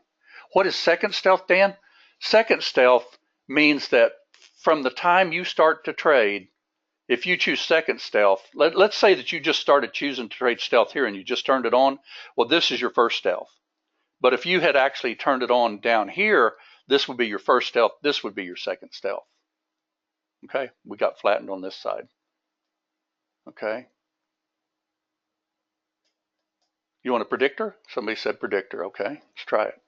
What is second stealth, Dan? Second stealth means that from the time you start to trade, if you choose second stealth, let's say that you just started choosing to trade stealth here and you just turned it on. Well, this is your first stealth. But if you had actually turned it on down here, this would be your first stealth. This would be your second stealth. Okay, we got flattened on this side. Okay. You want a predictor? Somebody said predictor. Okay, let's try it.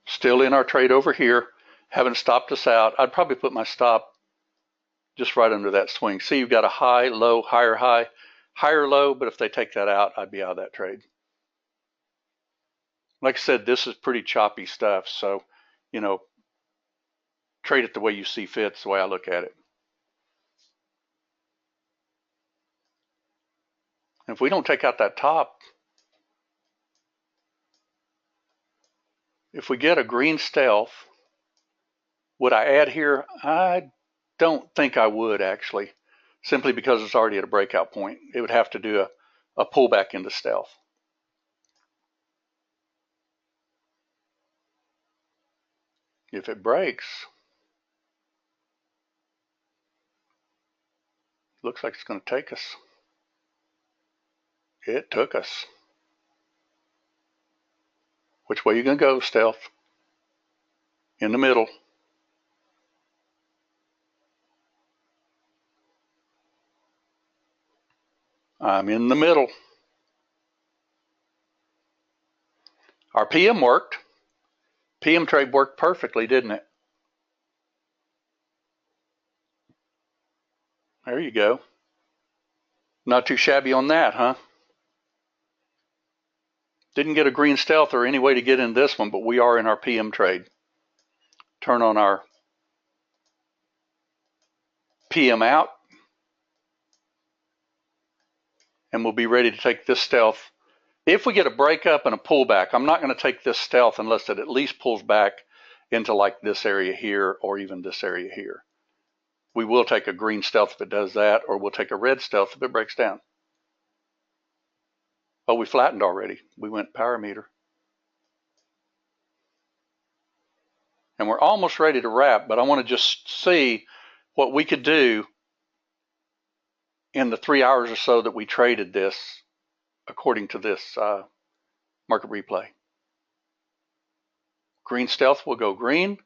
Still in our trade over here. Haven't stopped us out. I'd probably put my stop just right under that swing. See, you've got a high, low, higher low, but if they take that out, I'd be out of that trade. Like I said, this is pretty choppy stuff, so, trade it the way you see fit. It's the way I look at it. If we don't take out that top, if we get a green stealth, would I add here? I don't think I would, actually, simply because it's already at a breakout point. It would have to do a pullback into stealth. If it breaks, looks like it's going to take us. It took us. Which way are you going to go, stealth? In the middle. I'm in the middle. Our PM worked. PM trade worked perfectly, didn't it? There you go. Not too shabby on that, huh? Didn't get a green stealth or any way to get in this one, but we are in our PM trade. Turn on our PM out, and we'll be ready to take this stealth. If we get a breakup and a pullback, I'm not going to take this stealth unless it at least pulls back into like this area here or even this area here. We will take a green stealth if it does that, or we'll take a red stealth if it breaks down. Oh, we flattened already. We went power meter. And we're almost ready to wrap, but I want to just see what we could do in the 3 hours or so that we traded this according to this market replay. Green stealth will go green.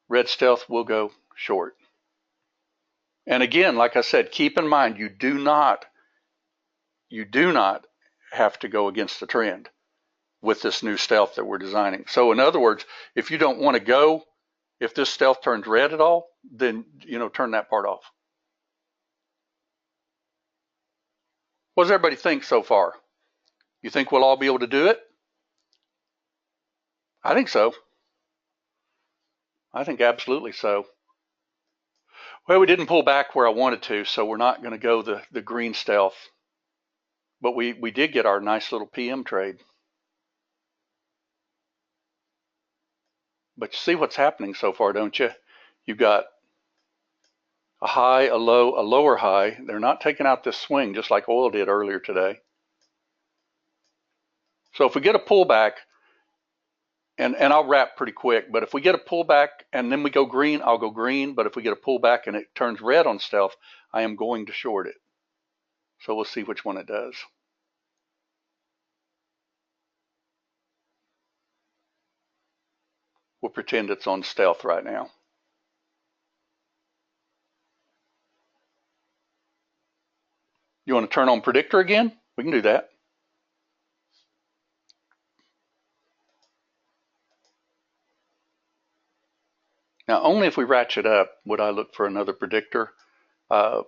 Red stealth will go short. And again, like I said, keep in mind, you do not have to go against the trend with this new stealth that we're designing. So in other words, if you don't want to go, if this stealth turns red at all, then, turn that part off. What does everybody think so far? You think we'll all be able to do it? I think so. I think absolutely so. Well, we didn't pull back where I wanted to, so we're not going to go the green stealth. But we did get our nice little PM trade. But you see what's happening so far, don't you? You've got a high, a low, a lower high. They're not taking out this swing just like oil did earlier today. So if we get a pullback, and I'll wrap pretty quick, but if we get a pullback and then we go green, I'll go green. But if we get a pullback and it turns red on stealth, I am going to short it. So we'll see which one it does. We'll pretend it's on stealth right now. You want to turn on predictor again? We can do that. Now, only if we ratchet up would I look for another predictor. Let's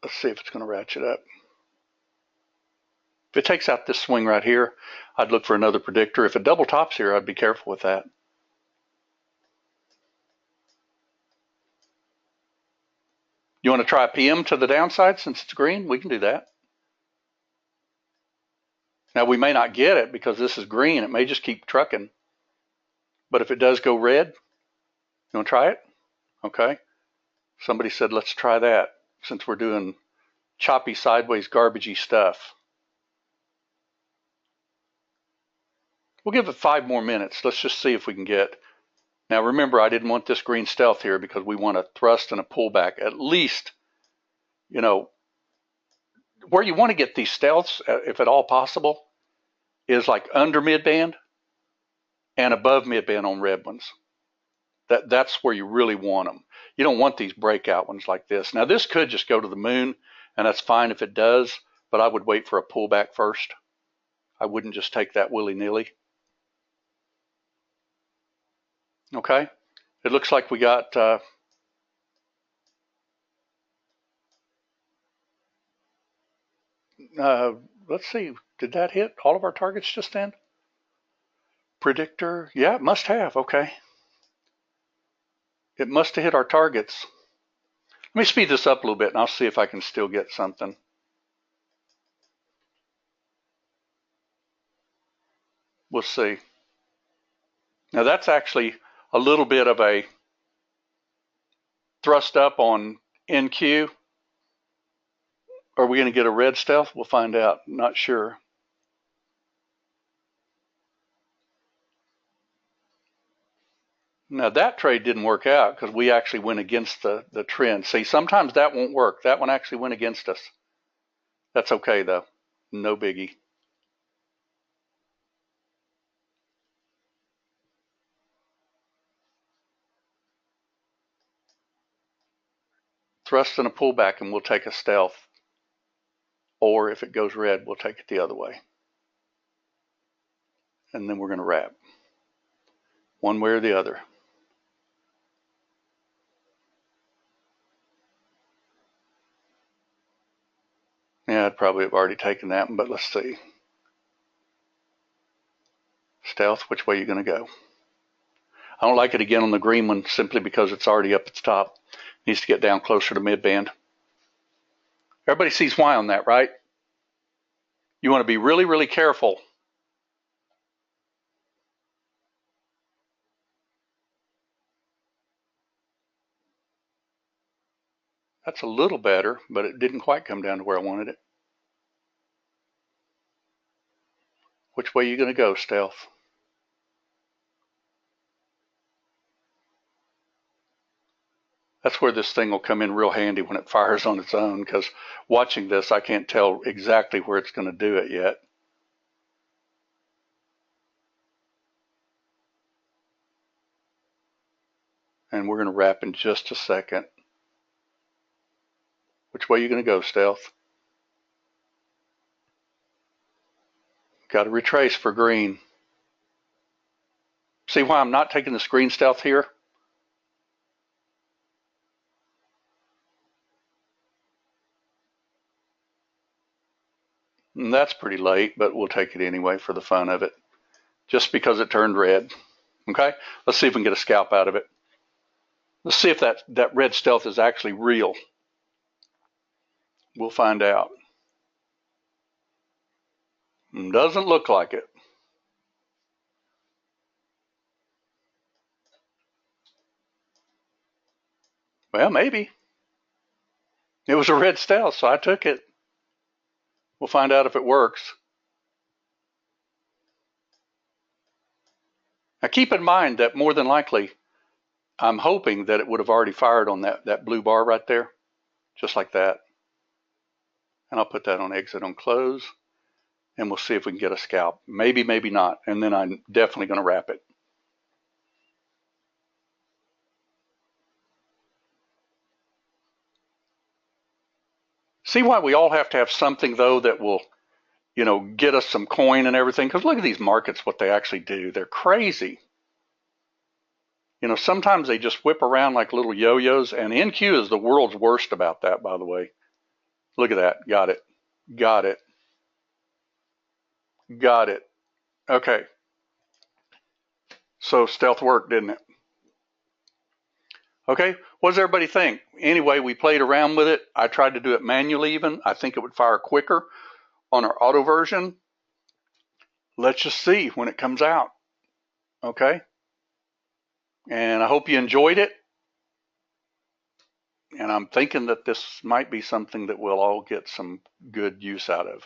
see if it's going to ratchet up. If it takes out this swing right here, I'd look for another predictor. If it double tops here, I'd be careful with that. You want to try a PM to the downside since it's green? We can do that. Now, we may not get it because this is green. It may just keep trucking. But if it does go red, you want to try it? Okay. Somebody said, let's try that since we're doing choppy, sideways, garbagey stuff. We'll give it 5 more minutes. Let's just see if we can get. Now, remember, I didn't want this green stealth here because we want a thrust and a pullback. At least, you know, where you want to get these stealths, if at all possible, is like under midband and above midband on red ones. That's where you really want them. You don't want these breakout ones like this. Now, this could just go to the moon, and that's fine if it does, but I would wait for a pullback first. I wouldn't just take that willy-nilly. Okay, it looks like we got let's see, did that hit all of our targets just then? Predictor, yeah, it must have. Okay, it must have hit our targets. Let me speed this up a little bit and I'll see if I can still get something. We'll see. Now that's actually a little bit of a thrust up on NQ. Are we going to get a red stealth? We'll find out. Not sure. Now that trade didn't work out because we actually went against the trend. See, sometimes that won't work. That one actually went against us. That's okay though. No biggie. Thrust and a pullback and we'll take a stealth. Or if it goes red, we'll take it the other way. And then we're going to wrap. One way or the other. Yeah, I'd probably have already taken that one, but let's see. Stealth, which way are you going to go? I don't like it again on the green one simply because it's already up its top. It needs to get down closer to midband. Everybody sees why on that, right? You want to be really, really careful. That's a little better, but it didn't quite come down to where I wanted it. Which way are you going to go, Stealth? That's where this thing will come in real handy when it fires on its own, because watching this, I can't tell exactly where it's going to do it yet. And we're going to wrap in just a second. Which way are you going to go, Stealth? Got to retrace for green. See why I'm not taking this green stealth here? And that's pretty late, but we'll take it anyway for the fun of it, just because it turned red. Okay, let's see if we can get a scalp out of it. Let's see if that red stealth is actually real. We'll find out. Doesn't look like it. Well, maybe. It was a red stealth, so I took it. We'll find out if it works. Now keep in mind that more than likely, I'm hoping that it would have already fired on that blue bar right there, just like that. And I'll put that on exit on close, and we'll see if we can get a scalp. Maybe, maybe not. And then I'm definitely going to wrap it. See why we all have to have something, though, that will, get us some coin and everything? Because look at these markets, what they actually do. They're crazy. Sometimes they just whip around like little yo-yos, and NQ is the world's worst about that, by the way. Look at that. Got it. Got it. Got it. Okay. So stealth worked, didn't it? Okay. What does everybody think? Anyway, we played around with it. I tried to do it manually even. I think it would fire quicker on our auto version. Let's just see when it comes out. Okay. And I hope you enjoyed it. And I'm thinking that this might be something that we'll all get some good use out of.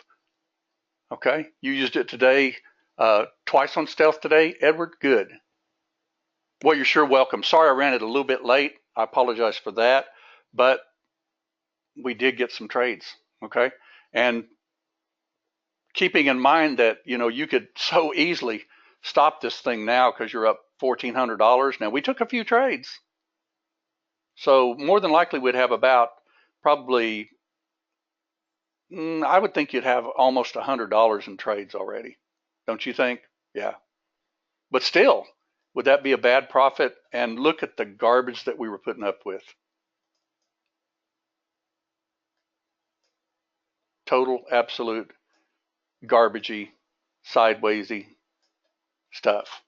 Okay. You used it today, twice on stealth today, Edward. Good. Well, you're sure welcome. Sorry I ran it a little bit late. I apologize for that. But we did get some trades. Okay. And keeping in mind that, you could so easily stop this thing now because you're up $1,400. Now, we took a few trades. So more than likely we'd have about probably, I would think you'd have almost $100 in trades already. Don't you think? Yeah. But still, would that be a bad profit? And look at the garbage that we were putting up with. Total, absolute, garbagey, sidewaysy stuff.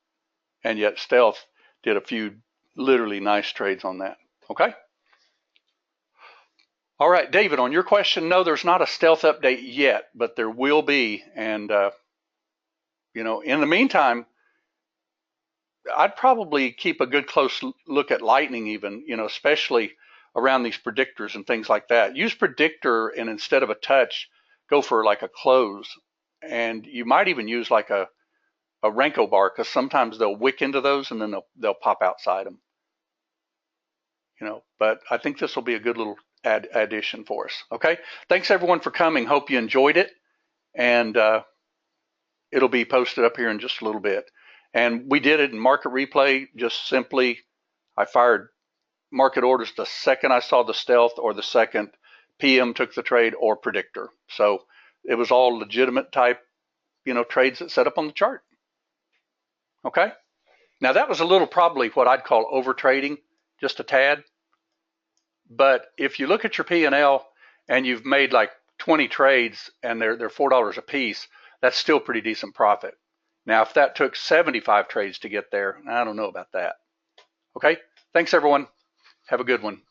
And yet stealth did a few literally nice trades on that. Okay. All right, David, on your question, no, there's not a stealth update yet, but there will be. And, in the meantime, I'd probably keep a good close look at Lightning even, especially around these predictors and things like that. Use predictor, and instead of a touch, go for like a close. And you might even use like a Renko bar, because sometimes they'll wick into those and then they'll pop outside them. But I think this will be a good little addition for us. Okay. Thanks everyone for coming. Hope you enjoyed it. And it'll be posted up here in just a little bit. And we did it in market replay. Just simply, I fired market orders the second I saw the stealth, or the second PM took the trade, or predictor. So it was all legitimate type, trades that set up on the chart. Okay. Now that was a little, probably what I'd call over trading, just a tad. But if you look at your P&L and you've made like 20 trades and they're $4 a piece, that's still pretty decent profit. Now, if that took 75 trades to get there, I don't know about that. Okay. Thanks everyone. Have a good one.